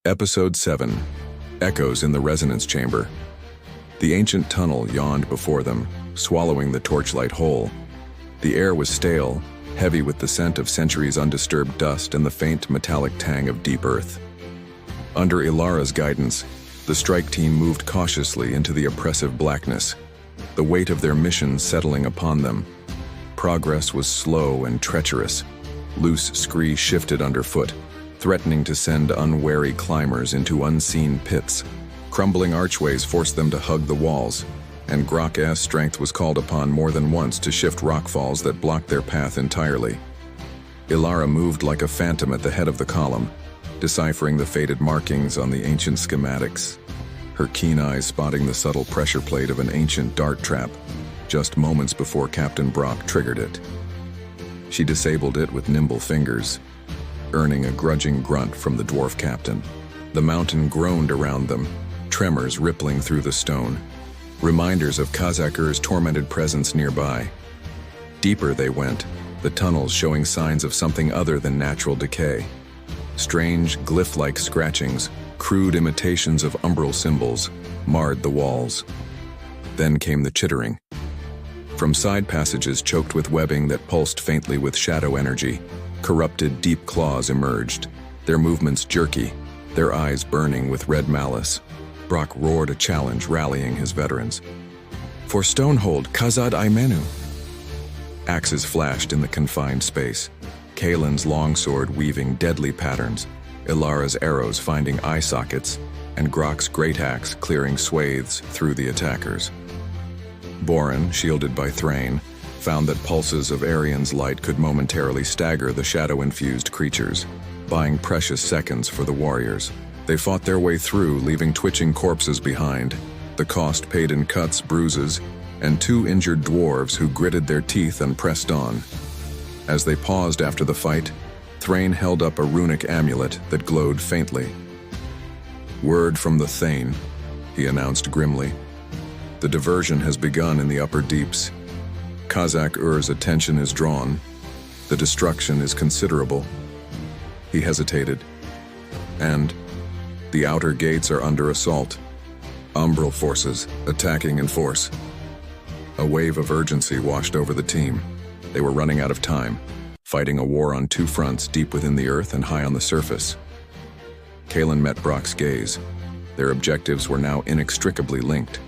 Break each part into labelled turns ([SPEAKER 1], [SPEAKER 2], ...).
[SPEAKER 1] Episode 7. Echoes in the Resonance Chamber. The ancient tunnel yawned before them, swallowing the torchlight whole. The air was stale, heavy with the scent of centuries' undisturbed dust and the faint metallic tang of deep earth. Under Elara's guidance, the strike team moved cautiously into the oppressive blackness, the weight of their mission settling upon them. Progress was slow and treacherous. Loose scree shifted underfoot, threatening to send unwary climbers into unseen pits. Crumbling archways forced them to hug the walls, and Grok's strength was called upon more than once to shift rockfalls that blocked their path entirely. Elara moved like a phantom at the head of the column, deciphering the faded markings on the ancient schematics, her keen eyes spotting the subtle pressure plate of an ancient dart trap, just moments before Captain Brock triggered it. She disabled it with nimble fingers, earning a grudging grunt from the dwarf captain. The mountain groaned around them, tremors rippling through the stone, reminders of Khazak-Ur's tormented presence nearby. Deeper they went, the tunnels showing signs of something other than natural decay. Strange, glyph-like scratchings, crude imitations of Umbral symbols, marred the walls. Then came the chittering. From side passages choked with webbing that pulsed faintly with shadow energy, corrupted deep claws emerged, their movements jerky, their eyes burning with red malice. Brock roared a challenge, rallying his veterans. "For Stonehold, Khazad-Imenu!" Axes flashed in the confined space, Kaelen's longsword weaving deadly patterns, Elara's arrows finding eye sockets, and Grok's great axe clearing swathes through the attackers. Borin, shielded by Thrain, found that pulses of Arian's light could momentarily stagger the shadow-infused creatures, buying precious seconds for the warriors. They fought their way through, leaving twitching corpses behind, the cost paid in cuts, bruises, and 2 injured dwarves who gritted their teeth and pressed on. As they paused after the fight, Thrain held up a runic amulet that glowed faintly. "Word from the Thane," he announced grimly. "The diversion has begun in the upper deeps. Khazak-Ur's attention is drawn. The destruction is considerable." He hesitated. "And the outer gates are under assault. Umbral forces attacking in force." A wave of urgency washed over the team. They were running out of time, fighting a war on 2 fronts deep within the earth and high on the surface. Kaelen met Brock's gaze. Their objectives were now inextricably linked.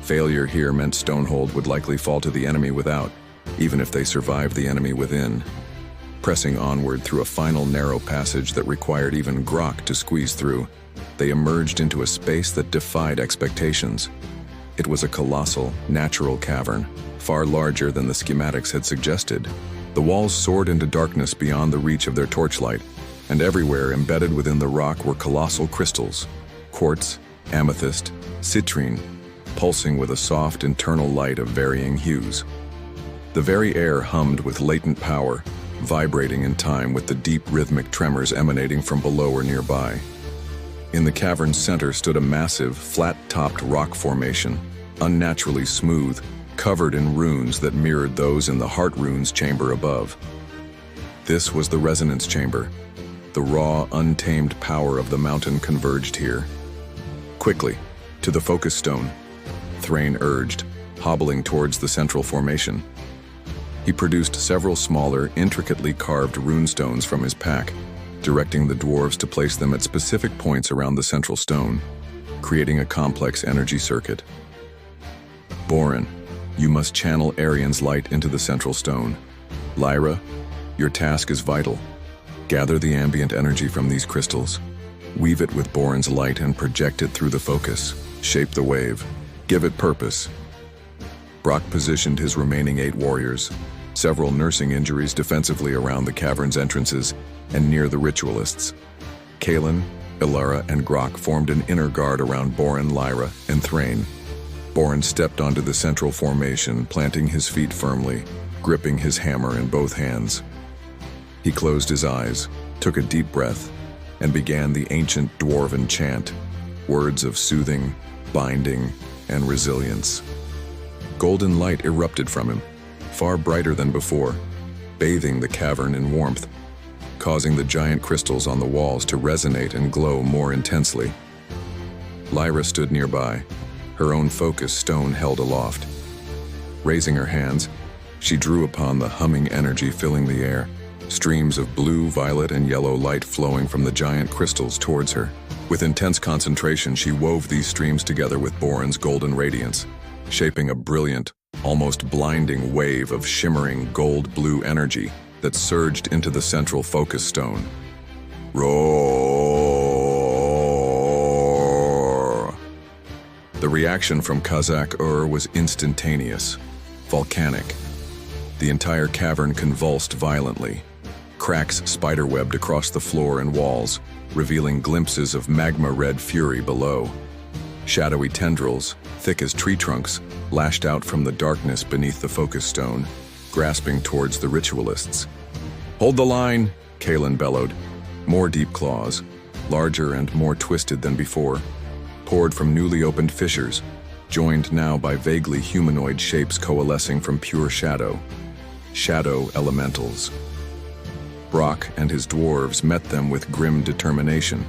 [SPEAKER 1] Failure here meant Stonehold would likely fall to the enemy without, even if they survived the enemy within. Pressing onward through a final narrow passage that required even Grok to squeeze through, they emerged into a space that defied expectations. It was a colossal, natural cavern, far larger than the schematics had suggested. The walls soared into darkness beyond the reach of their torchlight, and everywhere embedded within the rock were colossal crystals, quartz, amethyst, citrine, pulsing with a soft internal light of varying hues. The very air hummed with latent power, vibrating in time with the deep rhythmic tremors emanating from below or nearby. In the cavern's center stood a massive, flat-topped rock formation, unnaturally smooth, covered in runes that mirrored those in the Heart Runes chamber above. This was the Resonance Chamber. The raw, untamed power of the mountain converged here. "Quickly, to the focus stone," Thrain urged, hobbling towards the central formation. He produced several smaller, intricately carved runestones from his pack, directing the dwarves to place them at specific points around the central stone, creating a complex energy circuit. "Borin, you must channel Arian's light into the central stone. Lyra, your task is vital. Gather the ambient energy from these crystals. Weave it with Borin's light and project it through the focus. Shape the wave. Give it purpose." Brock positioned his remaining 8 warriors, several nursing injuries defensively around the cavern's entrances and near the ritualists. Kaelen, Elara, and Grok formed an inner guard around Borin, Lyra, and Thrain. Borin stepped onto the central formation, planting his feet firmly, gripping his hammer in both hands. He closed his eyes, took a deep breath, and began the ancient dwarven chant, words of soothing, binding, and resilience. Golden light erupted from him, far brighter than before, bathing the cavern in warmth. causing the giant crystals on the walls to resonate and glow more intensely. Lyra stood nearby, her own focus stone held aloft. Raising her hands, she drew upon the humming energy filling the air, streams of blue, violet, and yellow light flowing from the giant crystals towards her. With intense concentration, she wove these streams together with Borin's golden radiance, shaping a brilliant, almost blinding wave of shimmering gold-blue energy that surged into the central focus stone. Roar! The reaction from Khazak-Ur was instantaneous, volcanic. The entire cavern convulsed violently. Cracks spiderwebbed across the floor and walls, revealing glimpses of magma-red fury below. Shadowy tendrils, thick as tree trunks, lashed out from the darkness beneath the focus stone, grasping towards the ritualists. "Hold the line!" Kaelen bellowed. More deep claws, larger and more twisted than before, poured from newly opened fissures, joined now by vaguely humanoid shapes coalescing from pure shadow. Shadow elementals. Brock and his dwarves met them with grim determination,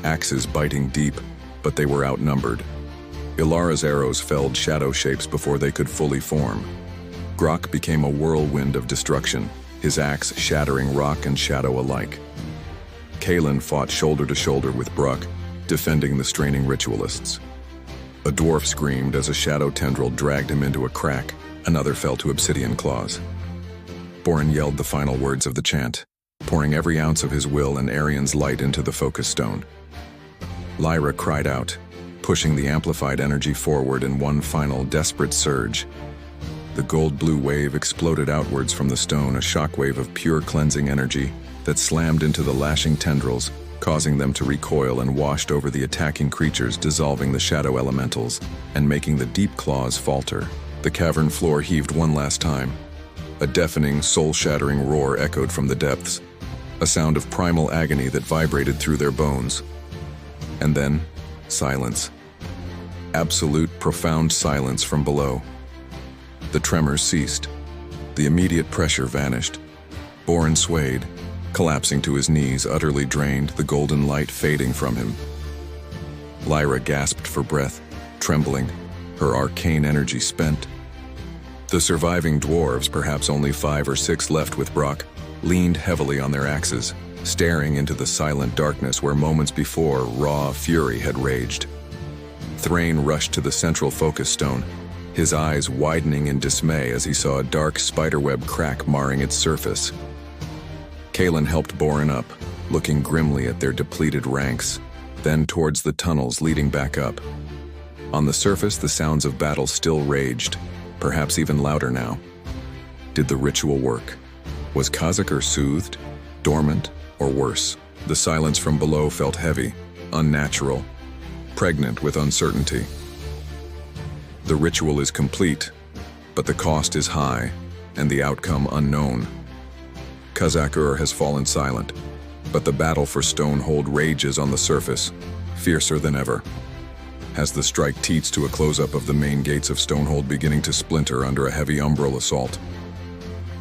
[SPEAKER 1] axes biting deep, but they were outnumbered. Elara's arrows felled shadow shapes before they could fully form. Grok became a whirlwind of destruction, his axe shattering rock and shadow alike. Kaelen fought shoulder to shoulder with Brock, defending the straining ritualists. A dwarf screamed as a shadow tendril dragged him into a crack, another fell to obsidian claws. Borin yelled the final words of the chant, pouring every ounce of his will and Arian's light into the focus stone. Lyra cried out, pushing the amplified energy forward in one final desperate surge. The gold-blue wave exploded outwards from the stone, a shockwave of pure cleansing energy that slammed into the lashing tendrils, causing them to recoil and washed over the attacking creatures, dissolving the shadow elementals and making the deep claws falter. The cavern floor heaved one last time. A deafening, soul-shattering roar echoed from the depths, a sound of primal agony that vibrated through their bones. And then, silence. Absolute, profound silence from below. The tremors ceased. The immediate pressure vanished. Borin swayed, collapsing to his knees, utterly drained, the golden light fading from him. Lyra gasped for breath, trembling, her arcane energy spent. The surviving dwarves, perhaps only 5 or 6 left with Brock, leaned heavily on their axes, staring into the silent darkness where moments before raw fury had raged. Thrain rushed to the central focus stone, his eyes widening in dismay as he saw a dark spiderweb crack marring its surface. Kaelen helped Borin up, looking grimly at their depleted ranks, then towards the tunnels leading back up. On the surface, the sounds of battle still raged, perhaps even louder now. Did the ritual work? Was Khazak-Ur soothed, dormant, or worse? The silence from below felt heavy, unnatural, pregnant with uncertainty. The ritual is complete, but the cost is high, and the outcome unknown. Khazak-Ur has fallen silent, but the battle for Stonehold rages on the surface, fiercer than ever. As the strike teets to a close-up of the main gates of Stonehold beginning to splinter under a heavy Umbral assault.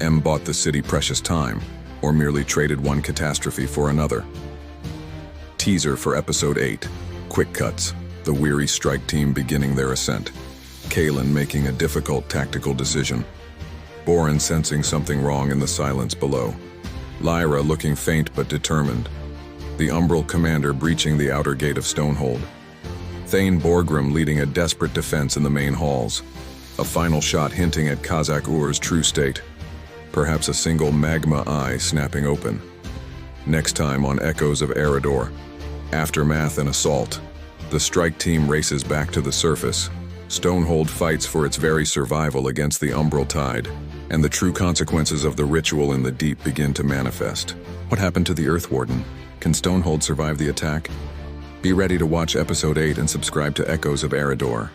[SPEAKER 1] M bought the city precious time, or merely traded one catastrophe for another. Teaser for Episode 8, Quick Cuts, the weary strike team beginning their ascent. Kaelen making a difficult tactical decision. Borin sensing something wrong in the silence below. Lyra looking faint but determined. The Umbral commander breaching the outer gate of Stonehold. Thane Borgrim leading a desperate defense in the main halls. A final shot hinting at Khazak-Ur's true state. Perhaps a single magma eye snapping open. Next time on Echoes of Erador. Aftermath and assault. The strike team races back to the surface. Stonehold fights for its very survival against the Umbral tide, and the true consequences of the ritual in the deep begin to manifest. What happened to the Earth Warden? Can Stonehold survive the attack? Be ready to watch Episode 8 and subscribe to Echoes of Erador.